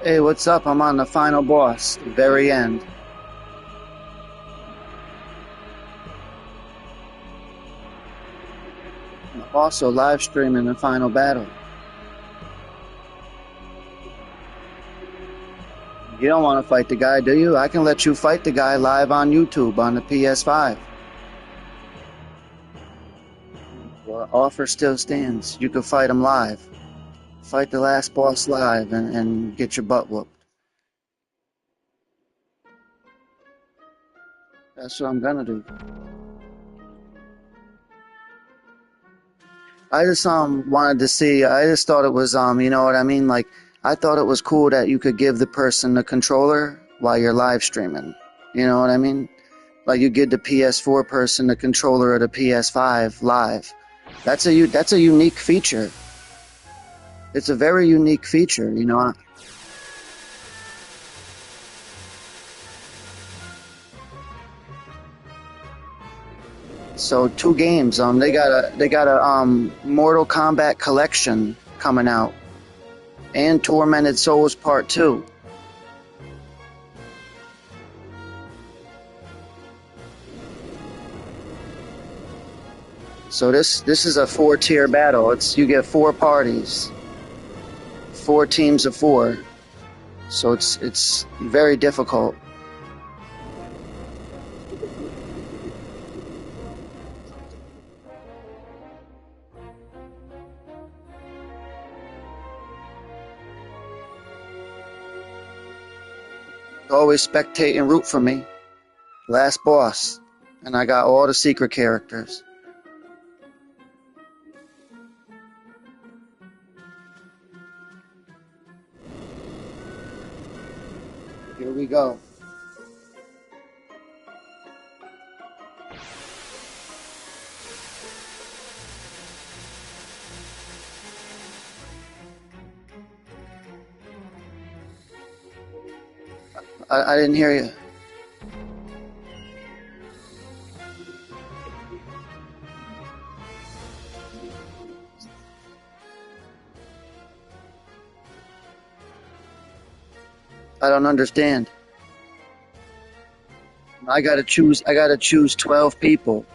Hey, what's up? I'm on the final boss, the very end. I'm also live streaming the final battle. You don't want to fight the guy, do you? I can let you fight the guy live on YouTube on the PS5. Well, offer still stands. You can fight him live. Fight the last boss live and get your butt whooped. That's what I'm gonna do. I just wanted to see. I just thought it was you know what I mean? Like I thought it was cool that you could give the person the controller while you're live streaming. You know what I mean? Like you give the PS4 person the controller of the PS5 live. That's a unique feature. It's a very unique feature, you know. So 2 games. They got a Mortal Kombat collection coming out, and Tormented Souls Part 2. So this is a 4-tier battle. You get 4 parties, 4 teams of 4. So it's very difficult. Always spectate and root for me. Last boss, and I got all the secret characters. Here we go. I didn't hear you. I don't understand. I gotta choose 12 people.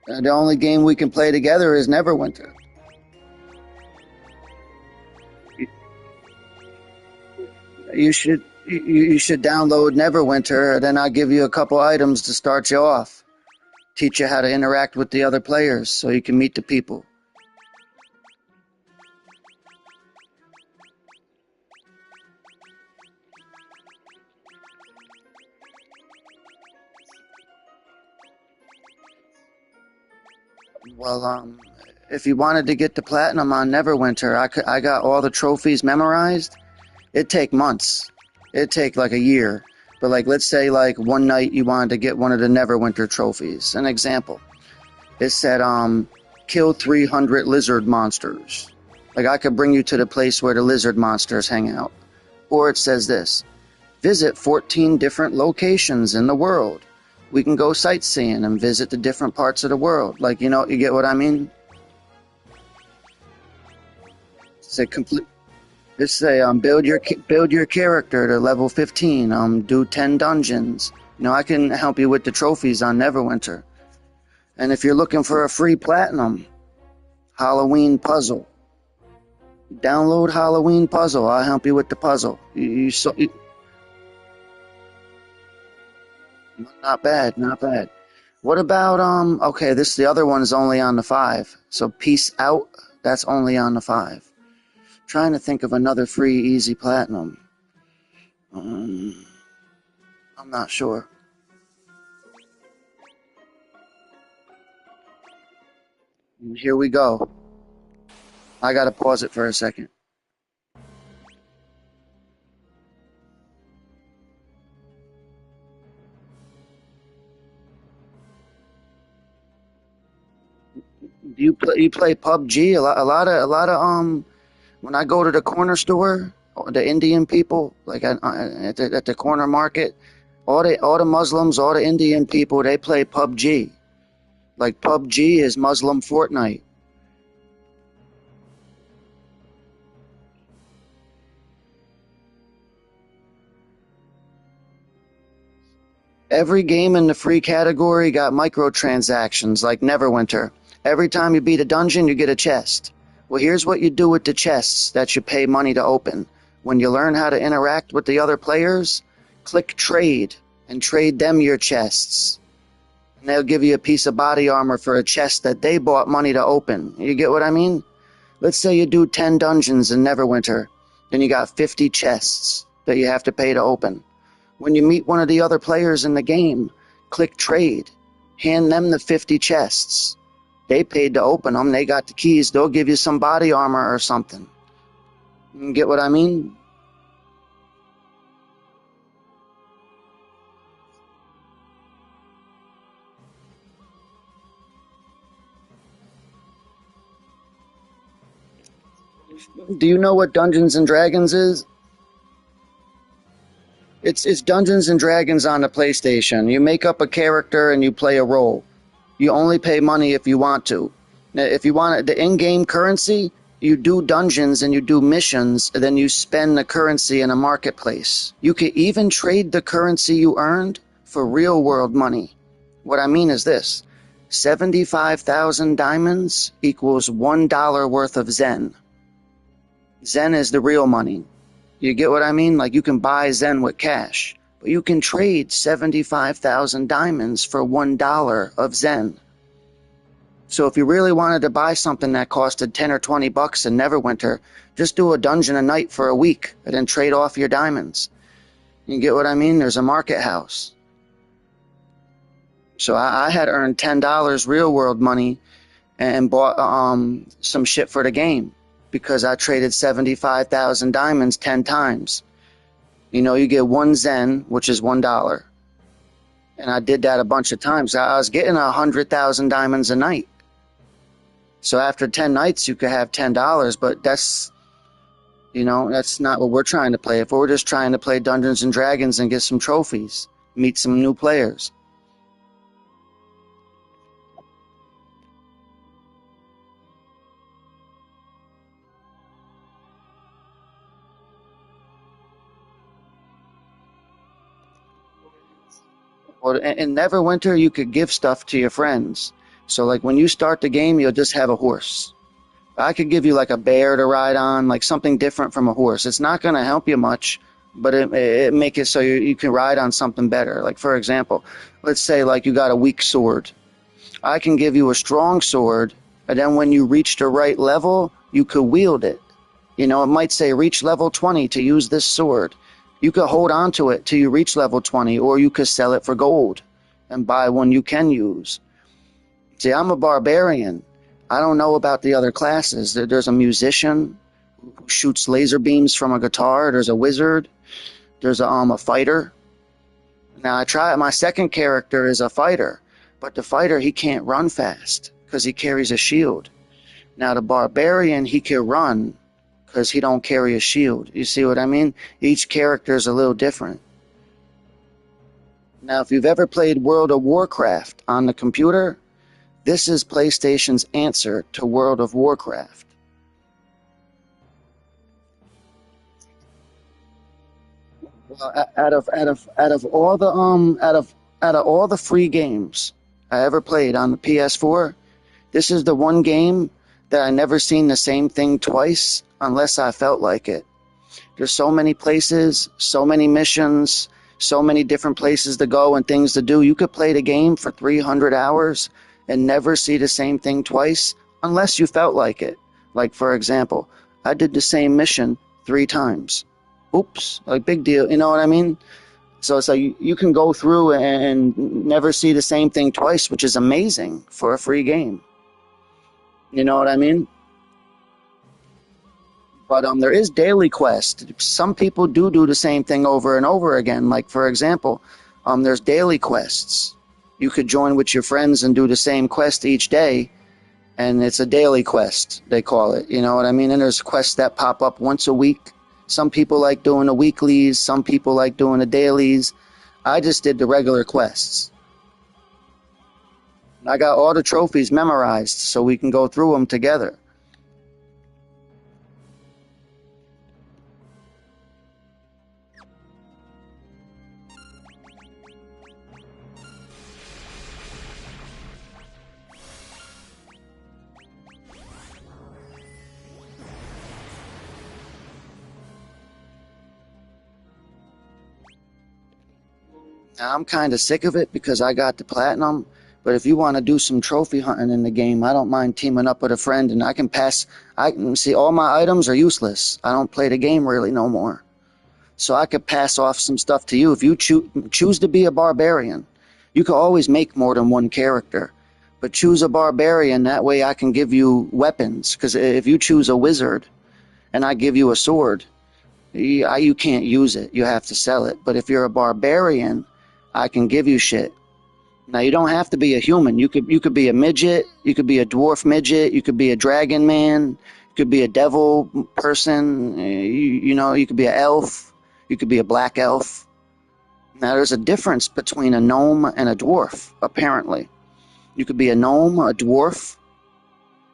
The only game we can play together is Neverwinter. You should download Neverwinter, then I'll give you a couple items to start you off. Teach you how to interact with the other players so you can meet the people. Well, if you wanted to get the platinum on Neverwinter, I got all the trophies memorized. It'd take months. It'd take like a year. But like, let's say like one night you wanted to get one of the Neverwinter trophies. An example. It said, kill 300 lizard monsters. Like I could bring you to the place where the lizard monsters hang out. Or it says this, visit 14 different locations in the world. We can go sightseeing and visit the different parts of the world. Like, you know, you get what I mean? It's a complete. Just say, build your character to level 15. Do 10 dungeons. You know, I can help you with the trophies on Neverwinter. And if you're looking for a free platinum, Halloween puzzle. Download Halloween puzzle. I'll help you with the puzzle. Not bad, not bad. What about okay, the other one is only on the 5. So Peace Out, that's only on the 5. Trying to think of another free easy platinum. I'm not sure. Here we go. I gotta pause it for a second. You play PUBG? A lot of when I go to the corner store, the Indian people, like at the corner market, all the Muslims, all the Indian people, they play PUBG. Like PUBG is Muslim Fortnite. Every game in the free category got microtransactions like Neverwinter. Every time you beat a dungeon, you get a chest. Well, here's what you do with the chests that you pay money to open. When you learn how to interact with the other players, click trade and trade them your chests. And they'll give you a piece of body armor for a chest that they bought money to open. You get what I mean? Let's say you do 10 dungeons in Neverwinter, then you got 50 chests that you have to pay to open. When you meet one of the other players in the game, click trade. Hand them the 50 chests. They paid to open them. They got the keys. They'll give you some body armor or something. You get what I mean? Do you know what Dungeons and Dragons is? It's Dungeons and Dragons on the PlayStation. You make up a character and you play a role. You only pay money if you want to. Now, if you want the in-game currency, you do dungeons and you do missions, and then you spend the currency in a marketplace. You can even trade the currency you earned for real-world money. What I mean is this: 75,000 diamonds equals $1 worth of Zen. Zen is the real money. You get what I mean? Like, you can buy Zen with cash, but you can trade 75,000 diamonds for $1 of Zen. So if you really wanted to buy something that costed 10 or 20 bucks in Neverwinter, just do a dungeon a night for a week and then trade off your diamonds. You get what I mean? There's a market house. So I had earned $10 real world money and bought some shit for the game because I traded 75,000 diamonds 10 times. You know, you get one Zen, which is $1. And I did that a bunch of times. I was getting 100,000 diamonds a night. So after 10 nights, you could have $10, but that's, you know, that's not what we're trying to play. If we're just trying to play Dungeons and Dragons and get some trophies, meet some new players. Or in Neverwinter, you could give stuff to your friends. So like when you start the game, you'll just have a horse. I could give you like a bear to ride on, like something different from a horse. It's not going to help you much, but it make it so you can ride on something better. Like for example, let's say like you got a weak sword. I can give you a strong sword, and then when you reach the right level, you could wield it. You know, it might say reach level 20 to use this sword. You could hold on to it till you reach level 20, or you could sell it for gold and buy one you can use. See, I'm a barbarian. I don't know about the other classes. There's a musician who shoots laser beams from a guitar. There's a wizard. There's a fighter. Now, my second character is a fighter, but the fighter, he can't run fast because he carries a shield. Now, the barbarian, he can run because he don't carry a shield. You see what I mean? Each character is a little different. Now, if you've ever played World of Warcraft on the computer, this is PlayStation's answer to World of Warcraft. Well, out of all the free games I ever played on the PS4, this is the one game that I never seen the same thing twice unless I felt like it. There's so many places, so many missions, so many different places to go and things to do. You could play the game for 300 hours and never see the same thing twice unless you felt like it. Like, for example, I did the same mission 3 times. Oops, like big deal, you know what I mean? So it's like you can go through and never see the same thing twice, which is amazing for a free game. You know what I mean? But there is daily quest. Some people do the same thing over and over again. Like for example, there's daily quests. You could join with your friends and do the same quest each day, and it's a daily quest, they call it. You know what I mean? And there's quests that pop up once a week. Some people like doing the weeklies. Some people like doing the dailies. I just did the regular quests. I got all the trophies memorized so we can go through them together. I'm kind of sick of it because I got the platinum. But if you want to do some trophy hunting in the game, I don't mind teaming up with a friend and I can pass. I can see all my items are useless. I don't play the game really no more. So I could pass off some stuff to you. If you choose to be a barbarian, you can always make more than one character. But choose a barbarian, that way I can give you weapons. Because if you choose a wizard and I give you a sword, you can't use it. You have to sell it. But if you're a barbarian, I can give you shit. Now you don't have to be a human. You could be a midget. You could be a dwarf midget. You could be a dragon man. You could be a devil person. You could be an elf. You could be a black elf. Now there's a difference between a gnome and a dwarf. Apparently, you could be a gnome, a dwarf.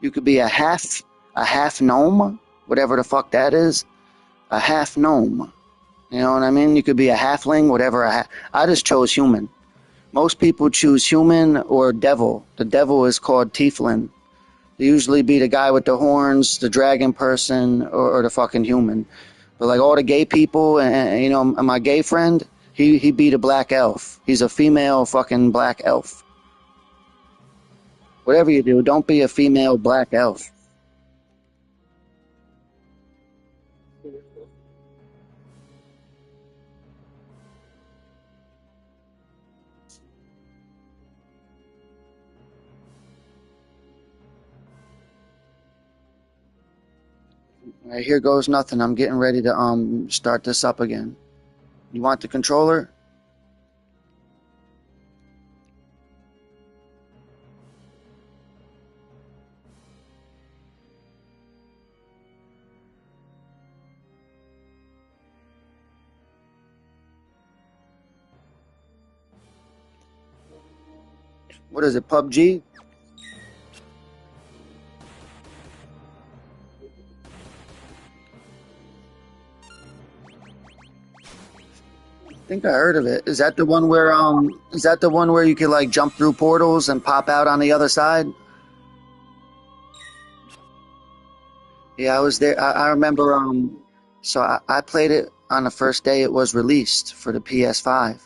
You could be a half gnome, whatever the fuck that is. A half gnome. You know what I mean? You could be a halfling, whatever. I just chose human. Most people choose human or devil. The devil is called tieflin. They usually be the guy with the horns, the dragon person, or the fucking human. But like all the gay people, and my gay friend, he beat a black elf. He's a female fucking black elf. Whatever you do, don't be a female black elf. All right, here goes nothing. I'm getting ready to start this up again. You want the controller? What is it, PUBG? I think I heard of it. Is that the one where you could like jump through portals and pop out on the other side? Yeah, I was there. I remember so I played it on the first day it was released for the PS5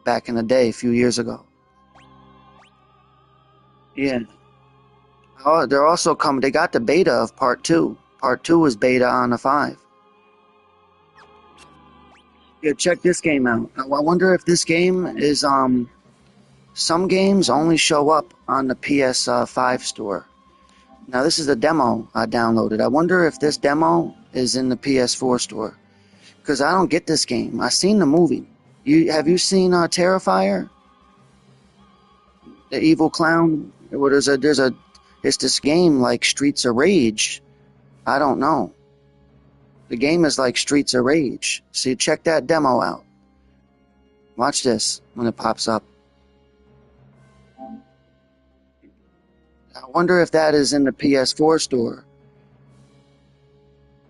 back in the day, a few years ago. Yeah. Oh, they're also coming. They got the beta of part two. Part two was beta on the 5. Yeah, check this game out. Now, I wonder if this game is some games only show up on the PS5 store. Now this is a demo I downloaded. I wonder if this demo is in the PS4 store because I don't get this game. I seen the movie. Have you seen Terrifier, the evil clown? Well, it's this game like Streets of Rage. I don't know. The game is like Streets of Rage. See, check that demo out. Watch this when it pops up. I wonder if that is in the PS4 store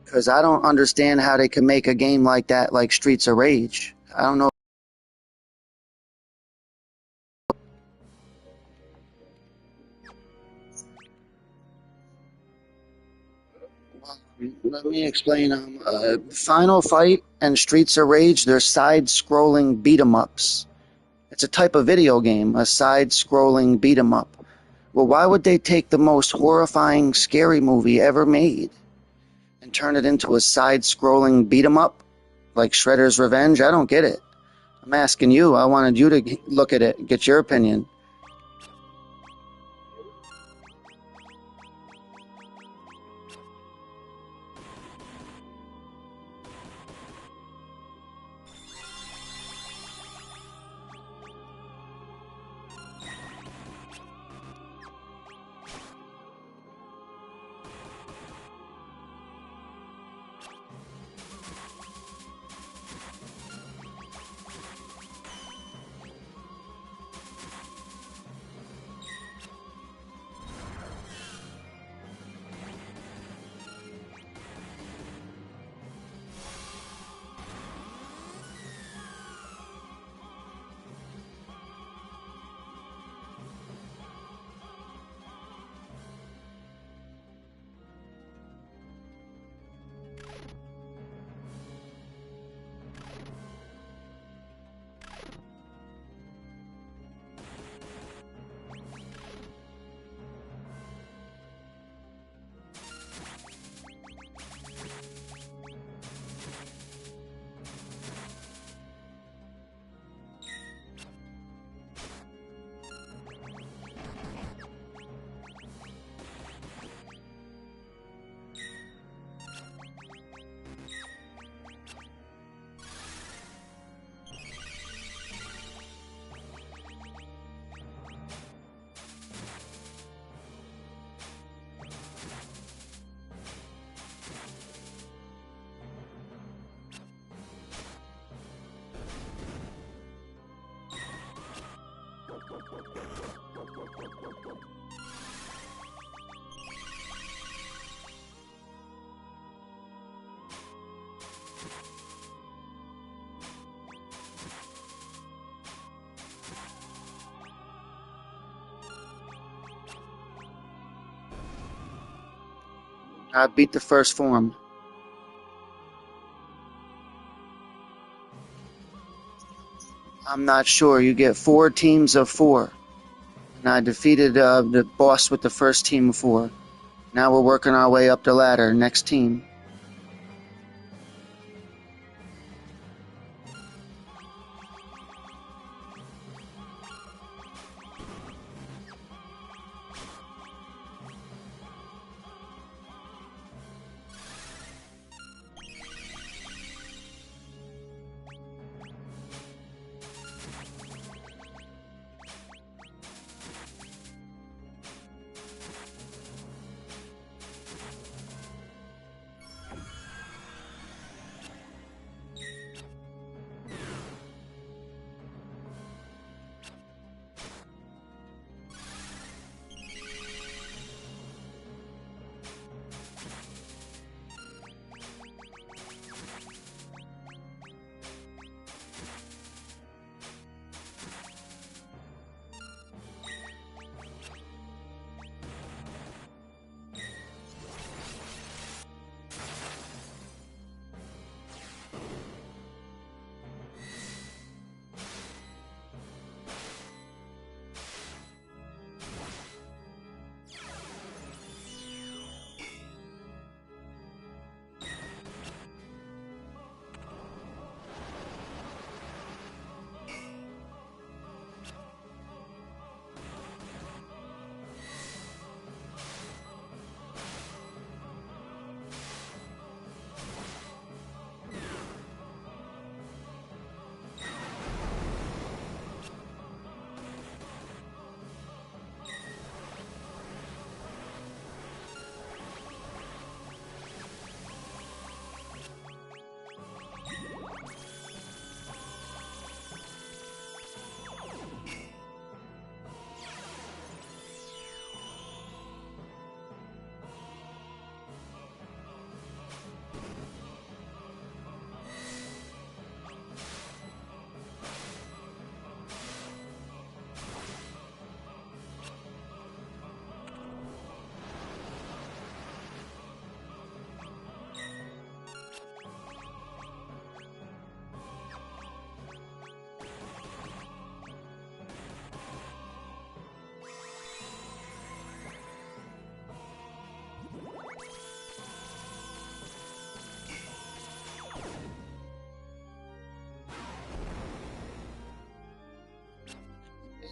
because I don't understand how they can make a game like that, like Streets of Rage. I don't know. Let me explain. Final Fight and Streets of Rage, they're side-scrolling beat 'em ups. It's a type of video game, a side-scrolling beat 'em up. Well, why would they take the most horrifying, scary movie ever made and turn it into a side-scrolling beat 'em up like Shredder's Revenge? I don't get it. I'm asking you. I wanted you to look at it, get your opinion. I beat the first form. I'm not sure. You get 4 teams of 4. And I defeated the boss with the first team of 4. Now we're working our way up the ladder. Next team.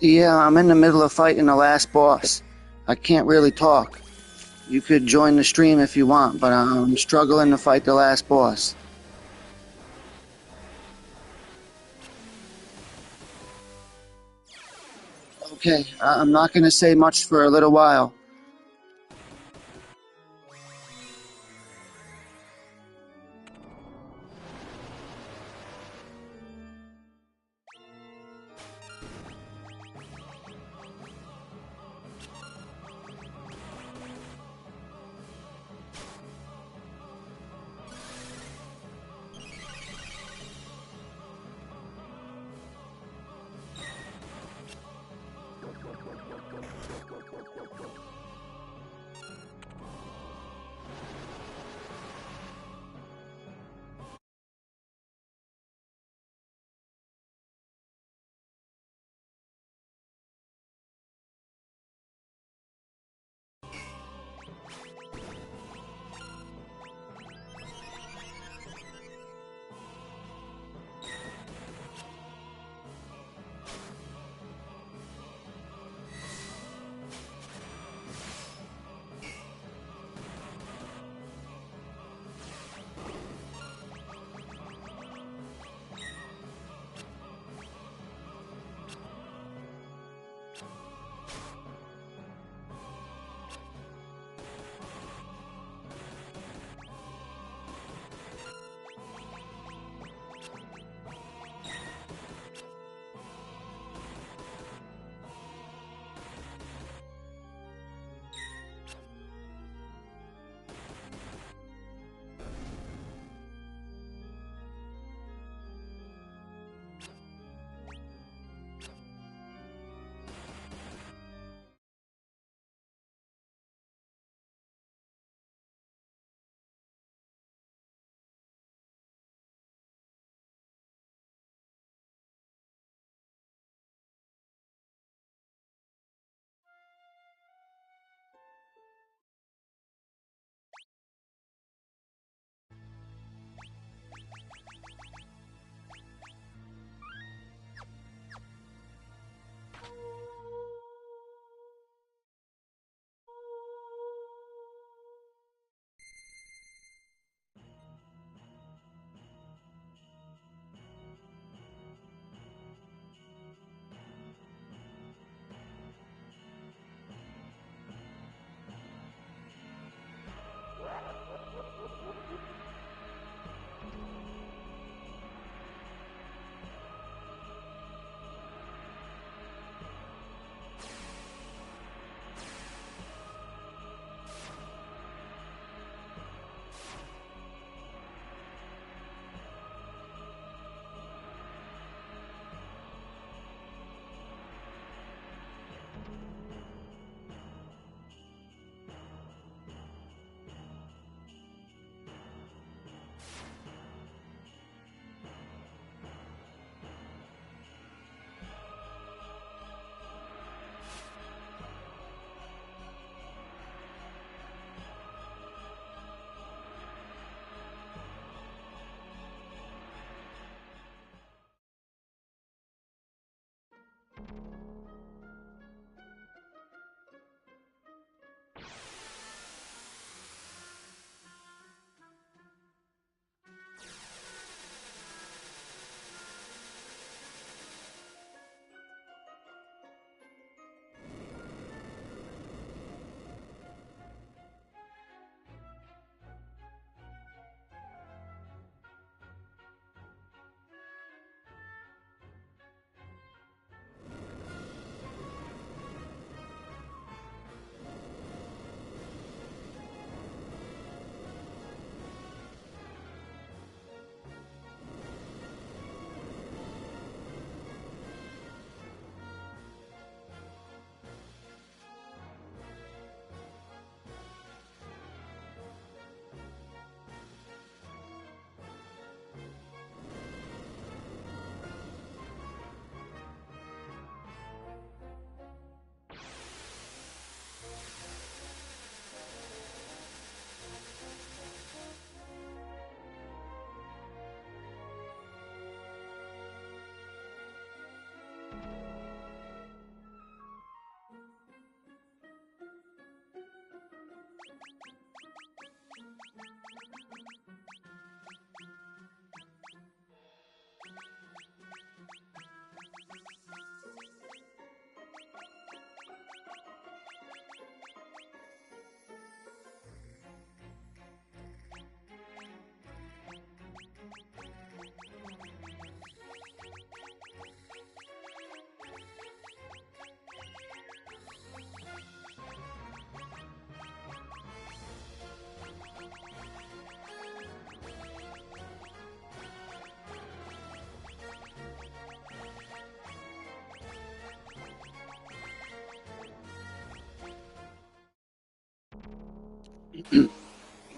Yeah, I'm in the middle of fighting the last boss. I can't really talk. You could join the stream if you want, but I'm struggling to fight the last boss. Okay, I'm not going to say much for a little while.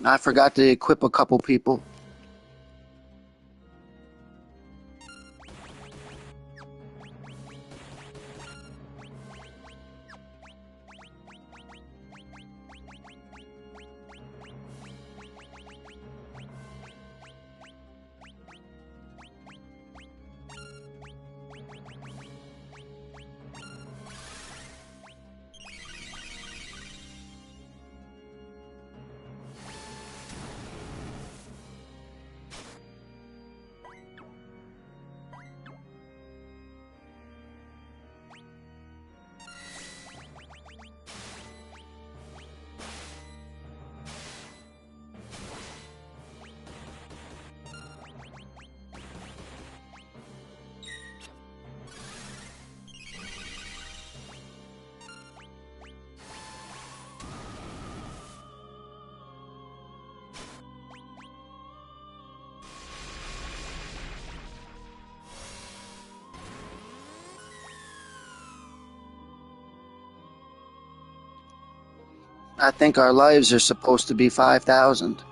I forgot to equip a couple people. I think our lives are supposed to be 5,000.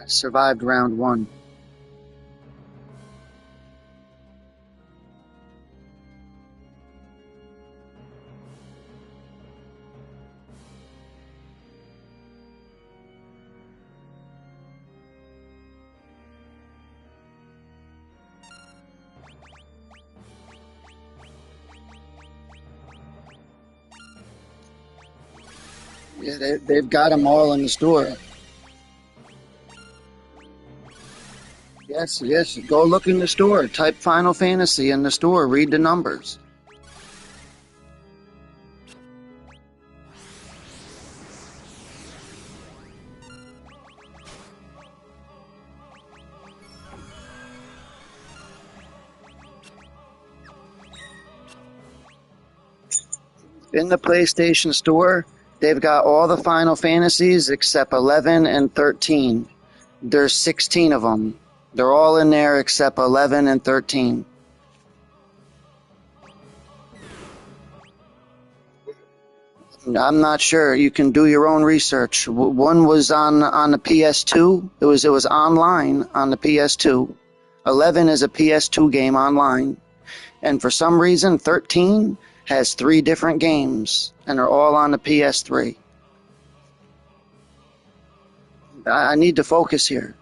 I survived round one. Yeah, they've got them all in the store. Yes, yes. Go look in the store. Type Final Fantasy in the store. Read the numbers. In the PlayStation Store, they've got all the Final Fantasies except 11 and 13. There's 16 of them. They're all in there except 11 and 13. I'm not sure. You can do your own research. One was on the PS2. It was online on the PS2. 11 is a PS2 game online, and for some reason 13 has 3 different games, and they're all on the PS3. I need to focus here.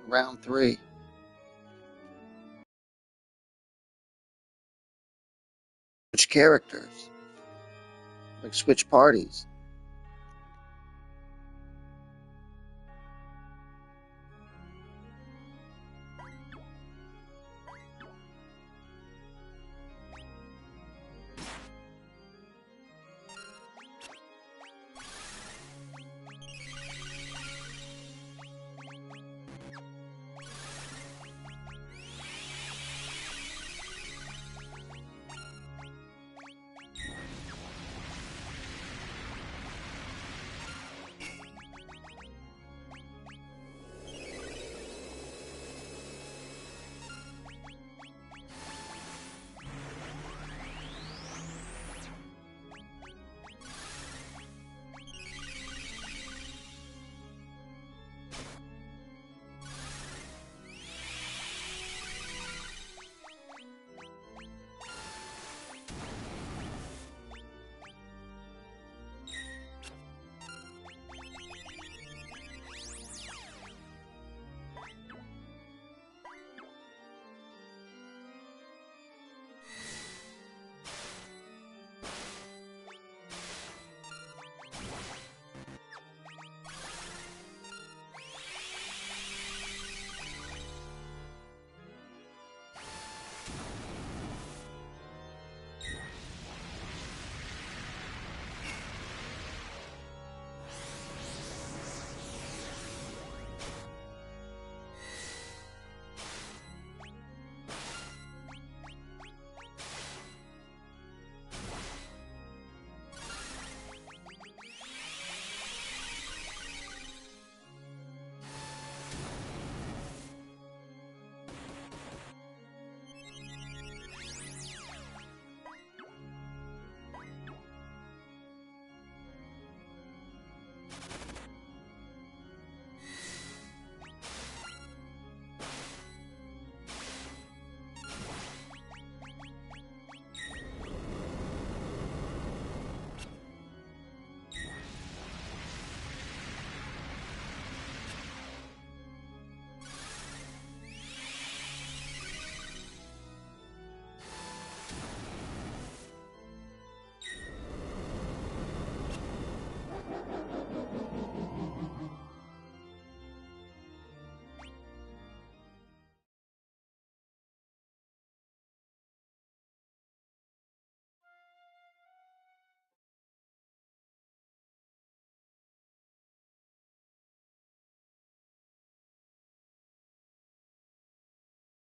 round 3. Switch characters. Like switch parties.